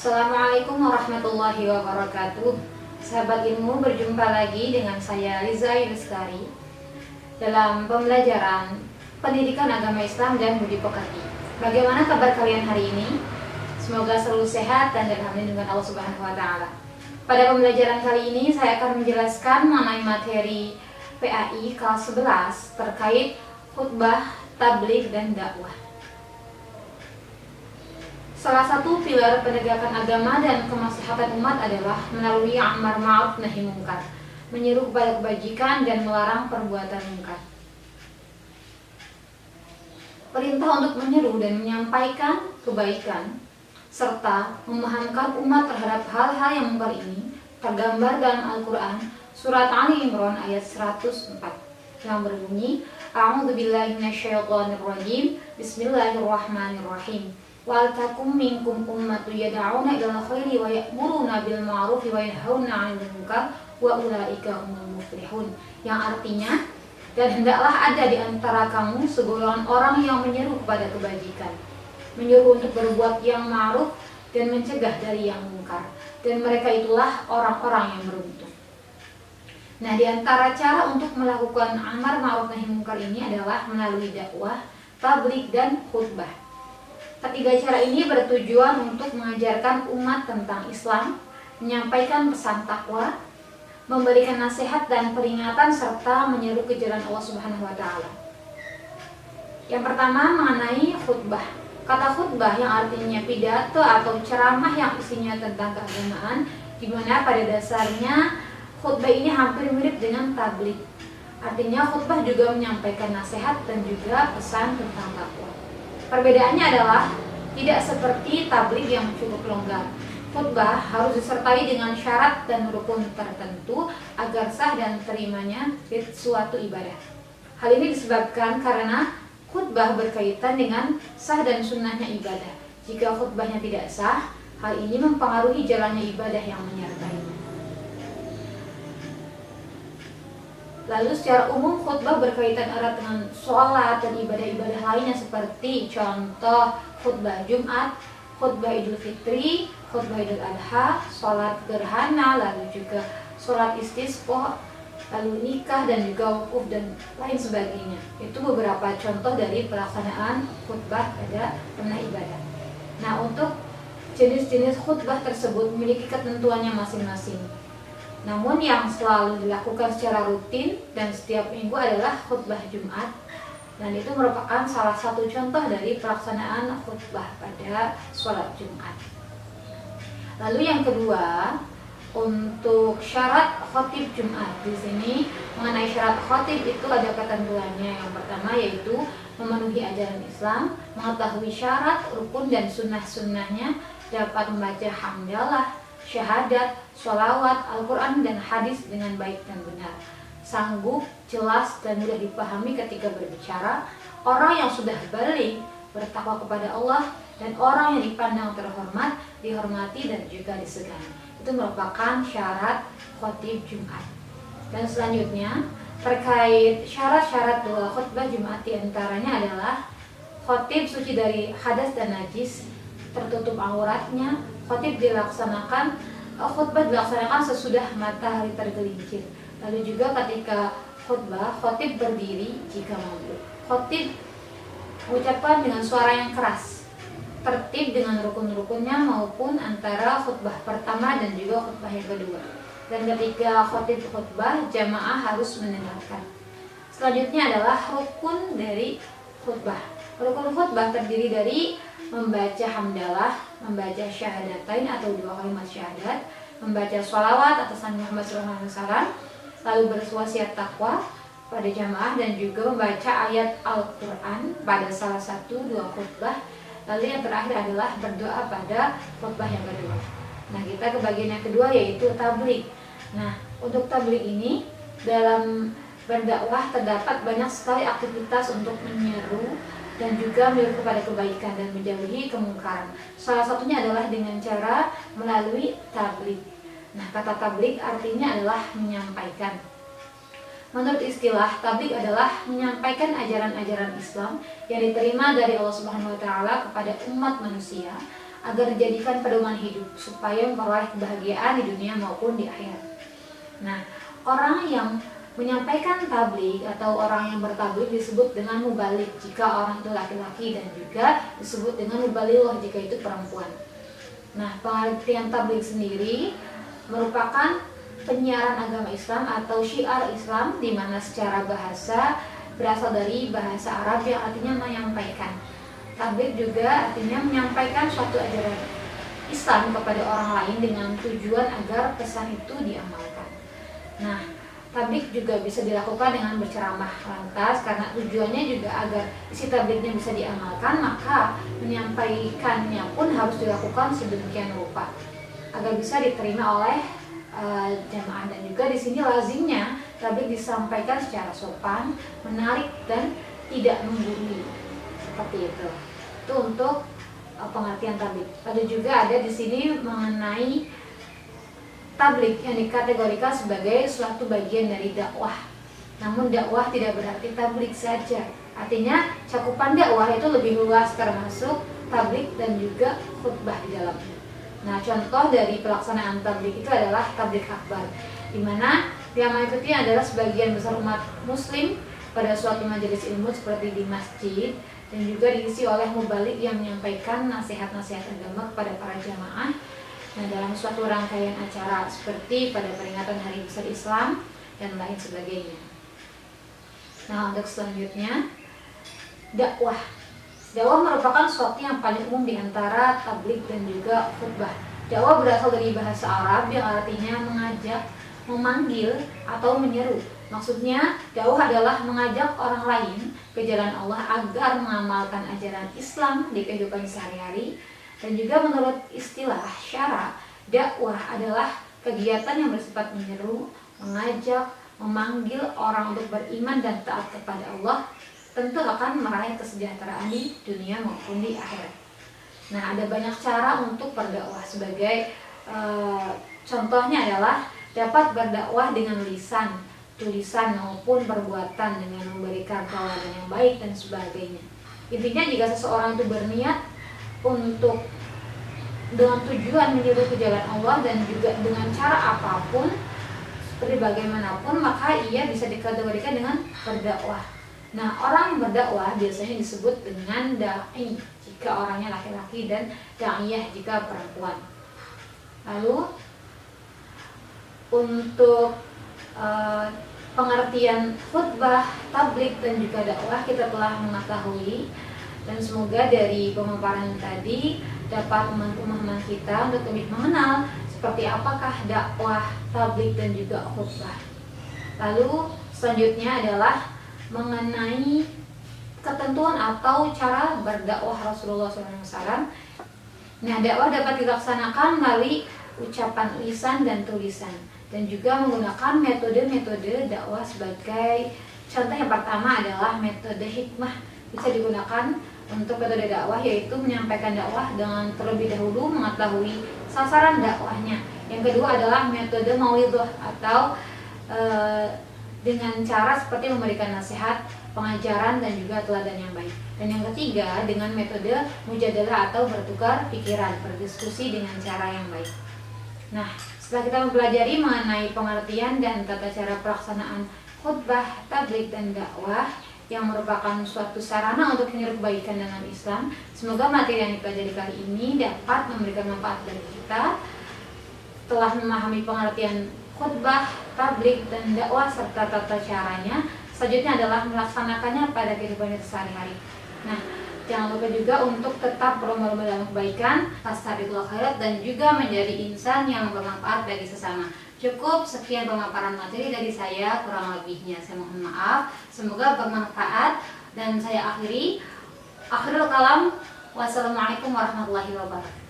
Assalamualaikum warahmatullahi wabarakatuh. Sahabat ilmu, berjumpa lagi dengan saya Liza Yuskari dalam pembelajaran Pendidikan Agama Islam dan Budi Pekerti. Bagaimana kabar kalian hari ini? Semoga selalu sehat dan dalam lindungan Allah Subhanahu wa taala. Pada pembelajaran kali ini saya akan menjelaskan mengenai materi PAI kelas 11 terkait khutbah, tabligh dan dakwah. Salah satu pilar penegakan agama dan kemaslahatan umat adalah melalui amar ma'ruf nahi mungkar, menyeru kepada kebajikan dan melarang perbuatan mungkar. Perintah untuk menyeru dan menyampaikan kebaikan serta memahamkan umat terhadap hal-hal yang mungkar ini tergambar dalam Al-Quran surat Ali Imran ayat 104 yang berbunyi, A'udzubillahi minasyaitonirrajim, Bismillahirrahmanirrahim. Wal takum minkum ummatun yad'una ilal khairi wa ya'muruna bil ma'ruf wa yanhauna 'anil munkar wa ulaika humul muflihun. Yang artinya, dan hendaklah ada di antara kamu segolongan orang yang menyeru kepada kebajikan, menyuruh untuk berbuat yang ma'ruf dan mencegah dari yang mungkar, dan mereka itulah orang-orang yang beruntung. Nah, di antara cara untuk melakukan amar ma'ruf nahi mungkar ini adalah melalui dakwah, tabligh dan khutbah. Ketiga cara ini bertujuan untuk mengajarkan umat tentang Islam, menyampaikan pesan takwa, memberikan nasihat dan peringatan, serta menyeru ke jalan Allah Subhanahu wa taala. Yang pertama mengenai khutbah. Kata khutbah yang artinya pidato atau ceramah yang isinya tentang keagamaan, di mana pada dasarnya khutbah ini hampir mirip dengan tabligh. Artinya khutbah juga menyampaikan nasihat dan juga pesan tentang takwa. Perbedaannya adalah tidak seperti tabligh yang cukup longgar. Khutbah harus disertai dengan syarat dan rukun tertentu agar sah dan terimanya suatu ibadah. Hal ini disebabkan karena khutbah berkaitan dengan sah dan sunnahnya ibadah. Jika khutbahnya tidak sah, hal ini mempengaruhi jalannya ibadah yang menyertainya. Lalu secara umum khutbah berkaitan erat dengan sholat dan ibadah-ibadah lainnya seperti contoh khutbah Jumat, khutbah Idul Fitri, khutbah Idul Adha, sholat gerhana, lalu juga sholat istisqa, lalu nikah dan juga wukuf dan lain sebagainya. Itu beberapa contoh dari pelaksanaan khutbah pada tempat ibadah. Nah, untuk jenis-jenis khutbah tersebut memiliki ketentuannya masing-masing. Namun yang selalu dilakukan secara rutin dan setiap minggu adalah khutbah Jumat, dan itu merupakan salah satu contoh dari pelaksanaan khutbah pada sholat Jumat. Lalu yang kedua, untuk syarat khotib Jumat. Di sini mengenai syarat khotib itu ada ketentuannya. Yang pertama yaitu memenuhi ajaran Islam, mengetahui syarat, rukun dan sunnah-sunnahnya, dapat membaca hamdalah, syahadat, sholawat, Al-Quran dan hadis dengan baik dan benar, sanggup, jelas dan mudah dipahami ketika berbicara, orang yang sudah baligh, bertakwa kepada Allah, dan orang yang dipandang terhormat, dihormati dan juga disegani. Itu merupakan syarat khotib Jumat. Dan selanjutnya terkait syarat-syarat doa khutbah Jumat, diantaranya adalah khotib suci dari hadas dan najis, tertutup auratnya. Khutbah dilaksanakan sesudah matahari tergelincir. Lalu juga ketika khutbah, khotib berdiri jika mampu. Khotib mengucapkan dengan suara yang keras, tertib dengan rukun-rukunnya maupun antara khutbah pertama dan juga khutbah yang kedua. Dan ketika khotib khutbah, jamaah harus mendengarkan. Selanjutnya adalah rukun dari khutbah. Rukun khutbah terdiri dari membaca hamdalah, membaca syahadatain atau 2 kalimat syahadat, membaca sholawat atas Nabi Muhammad SAW, lalu berwasiat takwa pada jamaah dan juga membaca ayat Al-Quran pada salah satu 2 khutbah. Lalu yang terakhir adalah berdoa pada khutbah yang kedua. Nah, kita ke bagian yang kedua yaitu tabligh. Nah, untuk tabligh ini dalam berdakwah terdapat banyak sekali aktivitas untuk menyeru dan juga menyeru kepada kebaikan dan menjauhi kemungkaran. Salah satunya adalah dengan cara melalui tabligh. Nah, kata tabligh artinya adalah menyampaikan. Menurut istilah, tabligh adalah menyampaikan ajaran-ajaran Islam yang diterima dari Allah Subhanahu wa taala kepada umat manusia agar dijadikan pedoman hidup supaya memperoleh kebahagiaan di dunia maupun di akhirat. Nah, orang yang menyampaikan tabligh atau orang yang bertabligh disebut dengan mubaligh jika orang itu laki-laki, dan juga disebut dengan mubalighah jika itu perempuan. Nah, pengertian tabligh sendiri merupakan penyiaran agama Islam atau syiar Islam, di mana secara bahasa berasal dari bahasa Arab yang artinya menyampaikan. Tabligh juga artinya menyampaikan suatu ajaran Islam kepada orang lain dengan tujuan agar pesan itu diamalkan. Nah, tabligh juga bisa dilakukan dengan berceramah. Lantas karena tujuannya juga agar isi tablighnya bisa diamalkan, maka menyampaikannya pun harus dilakukan sedemikian rupa agar bisa diterima oleh jamaah. Dan juga di sini lazimnya tabligh disampaikan secara sopan, menarik, dan tidak menggurui. Seperti itu. Itu untuk pengertian tabligh. Lalu juga ada di sini mengenai tabligh yang dikategorikan sebagai suatu bagian dari dakwah. Namun dakwah tidak berarti tabligh saja. Artinya cakupan dakwah itu lebih luas, termasuk tabligh dan juga khutbah di dalamnya. Nah, contoh dari pelaksanaan tabligh itu adalah tabligh akbar, di mana yang mengikuti adalah sebagian besar umat muslim pada suatu majelis ilmu seperti di masjid, dan juga diisi oleh mubaligh yang menyampaikan nasihat-nasihat agama kepada para jamaah. Nah, dalam suatu rangkaian acara seperti pada peringatan Hari Besar Islam dan lain sebagainya. Nah, untuk selanjutnya, dakwah. Dakwah merupakan sesuatu yang paling umum di antara tabligh dan juga khutbah. Dakwah berasal dari bahasa Arab yang artinya mengajak, memanggil, atau menyeru. Maksudnya, dakwah adalah mengajak orang lain ke jalan Allah agar mengamalkan ajaran Islam di kehidupan sehari-hari. Dan juga menurut istilah syara, dakwah adalah kegiatan yang bersifat menyeru, mengajak, memanggil orang untuk beriman dan taat kepada Allah, tentu akan meraih kesejahteraan di dunia maupun di akhirat. Nah, ada banyak cara untuk berdakwah. Sebagai contohnya adalah dapat berdakwah dengan lisan, tulisan, maupun perbuatan dengan memberikan tauladan yang baik dan sebagainya. Intinya, jika seseorang itu berniat untuk dengan tujuan menyuruh ke jalan Allah dan juga dengan cara apapun, seperti bagaimanapun, maka ia bisa dikategorikan dengan berdakwah. Nah, orang yang berdakwah biasanya disebut dengan da'i jika orangnya laki-laki, dan da'iyah jika perempuan. Lalu untuk pengertian khutbah, tabligh, dan juga dakwah kita telah mengetahui, dan semoga dari pemaparan tadi dapat membantu pemahaman kita untuk lebih mengenal seperti apakah dakwah, tabligh, dan juga khutbah. Lalu selanjutnya adalah mengenai ketentuan atau cara berdakwah Rasulullah SAW. Nah, dakwah dapat dilaksanakan melalui ucapan lisan dan tulisan, dan juga menggunakan metode-metode dakwah. Sebagai contoh yang pertama adalah metode hikmah. Bisa digunakan untuk metode dakwah, yaitu menyampaikan dakwah dengan terlebih dahulu mengetahui sasaran dakwahnya. Yang kedua adalah metode mauidhah atau dengan cara seperti memberikan nasihat, pengajaran, dan juga teladan yang baik. Dan yang ketiga dengan metode mujadalah atau bertukar pikiran, berdiskusi dengan cara yang baik. Nah, setelah kita mempelajari mengenai pengertian dan tata cara pelaksanaan khutbah, tabligh, dan dakwah yang merupakan suatu sarana untuk meniru kebaikan dalam Islam, semoga materi yang dipelajari kali ini dapat memberikan manfaat bagi kita. Telah memahami pengertian khutbah, tabligh, dan dakwah serta tata caranya, selanjutnya adalah melaksanakannya pada kehidupan kita sehari-hari. Nah, jangan lupa juga untuk tetap berlomba-lomba dalam kebaikan, fastabiqul khairat, dan juga menjadi insan yang bermanfaat bagi sesama. Cukup sekian pemaparan materi dari saya, kurang lebihnya saya mohon maaf. Semoga bermanfaat, dan saya akhirul kalam. Wassalamualaikum warahmatullahi wabarakatuh.